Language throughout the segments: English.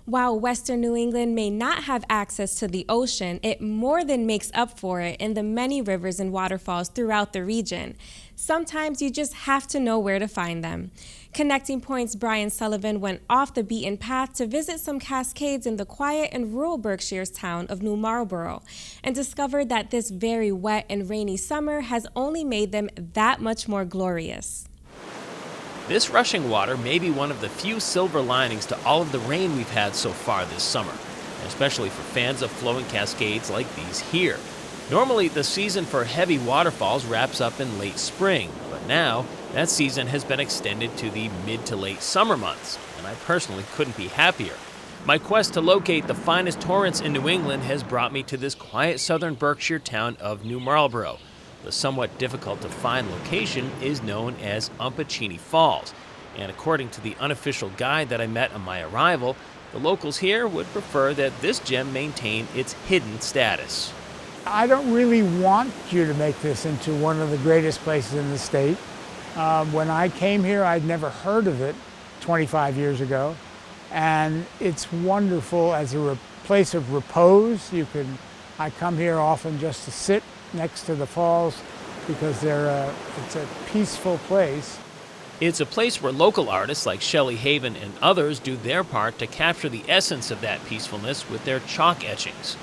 While Western New England may not have access to the ocean, it more than makes up for it in the many rivers and waterfalls throughout the region. Sometimes you just have to know where to find them. Connecting Point's Brian Sullivan went off the beaten path to visit some cascades in the quiet and rural Berkshires town of New Marlborough and discovered that this very wet and rainy summer has only made them that much more glorious. This rushing water may be one of the few silver linings to all of the rain we've had so far this summer, especially for fans of flowing cascades like these here. Normally, the season for heavy waterfalls wraps up in late spring, but now that season has been extended to the mid to late summer months, and I personally couldn't be happier. My quest to locate the finest torrents in New England has brought me to this quiet southern Berkshire town of New Marlborough. The somewhat difficult to find location is known as Umpachini Falls, and according to the unofficial guide that I met on my arrival, the locals here would prefer that this gem maintain its hidden status. I don't really want you to make this into one of the greatest places in the state. When I came here, I'd never heard of it 25 years ago, and it's wonderful as a place of repose. I come here often just to sit next to the falls because it's a peaceful place. It's a place where local artists like Shelley Haven and others do their part to capture the essence of that peacefulness with their chalk etchings.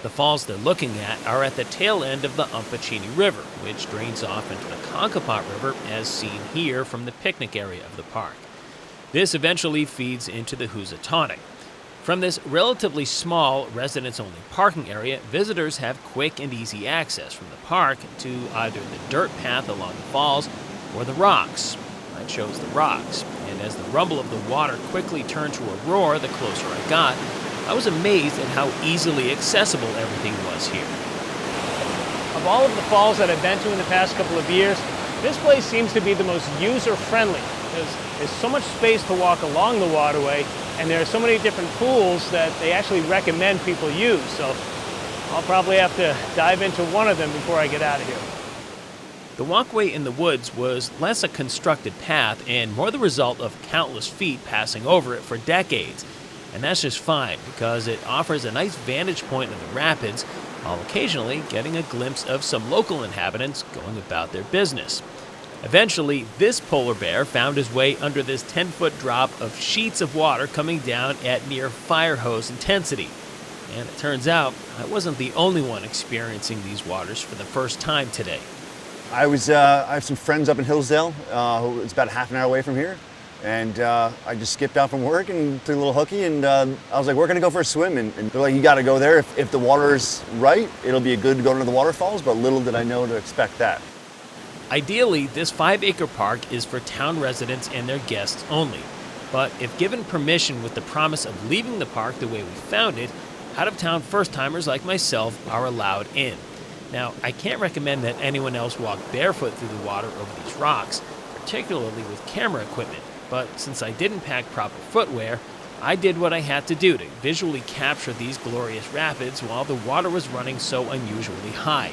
The falls they're looking at are at the tail end of the Umpachini River, which drains off into the Concopat River as seen here from the picnic area of the park. This eventually feeds into the Housatonic. From this relatively small, residents-only parking area, visitors have quick and easy access from the park to either the dirt path along the falls or the rocks. I chose the rocks, and as the rumble of the water quickly turned to a roar the closer I got, I was amazed at how easily accessible everything was here. Of all of the falls that I've been to in the past couple of years, this place seems to be the most user-friendly because there's so much space to walk along the waterway, and there are so many different pools that they actually recommend people use. So I'll probably have to dive into one of them before I get out of here. The walkway in the woods was less a constructed path and more the result of countless feet passing over it for decades. And that's just fine because it offers a nice vantage point of the rapids, while occasionally getting a glimpse of some local inhabitants going about their business. Eventually, this polar bear found his way under this 10-foot drop of sheets of water coming down at near fire hose intensity. And it turns out I wasn't the only one experiencing these waters for the first time today. I have some friends up in Hillsdale, it's about half an hour away from here. And I just skipped out from work and took a little hooky, and I was like, we're gonna go for a swim. And they're like, you gotta go there. If the water's right, it'll be good to go into the waterfalls, but little did I know to expect that. Ideally, this 5-acre park is for town residents and their guests only. But if given permission with the promise of leaving the park the way we found it, out-of-town first-timers like myself are allowed in. Now, I can't recommend that anyone else walk barefoot through the water over these rocks, particularly with camera equipment. But since I didn't pack proper footwear, I did what I had to do to visually capture these glorious rapids while the water was running so unusually high.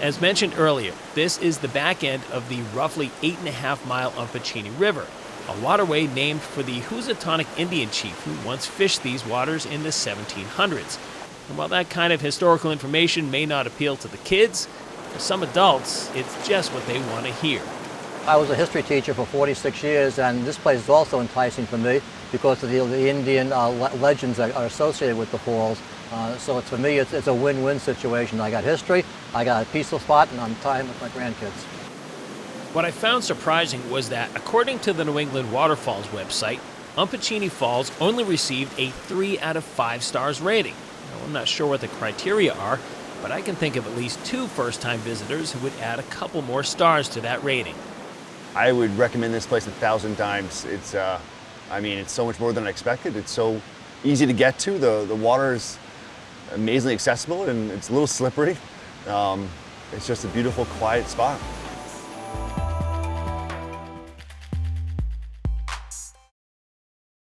As mentioned earlier, this is the back end of the roughly 8.5-mile Umpachini River, a waterway named for the Housatonic Indian chief who once fished these waters in the 1700s. And while that kind of historical information may not appeal to the kids, for some adults, it's just what they want to hear. I was a history teacher for 46 years, and this place is also enticing for me because of the Indian legends that are associated with the falls. So for me, it's a win-win situation. I got history, I got a peaceful spot, and I'm time with my grandkids. What I found surprising was that, according to the New England Waterfalls website, Umpachini Falls only received a 3 out of 5 stars rating. Now, I'm not sure what the criteria are, but I can think of at least 2 first-time visitors who would add a couple more stars to that rating. I would recommend this place 1,000 times. It's so much more than I expected. It's so easy to get to. The water is amazingly accessible, and it's a little slippery. It's just a beautiful, quiet spot.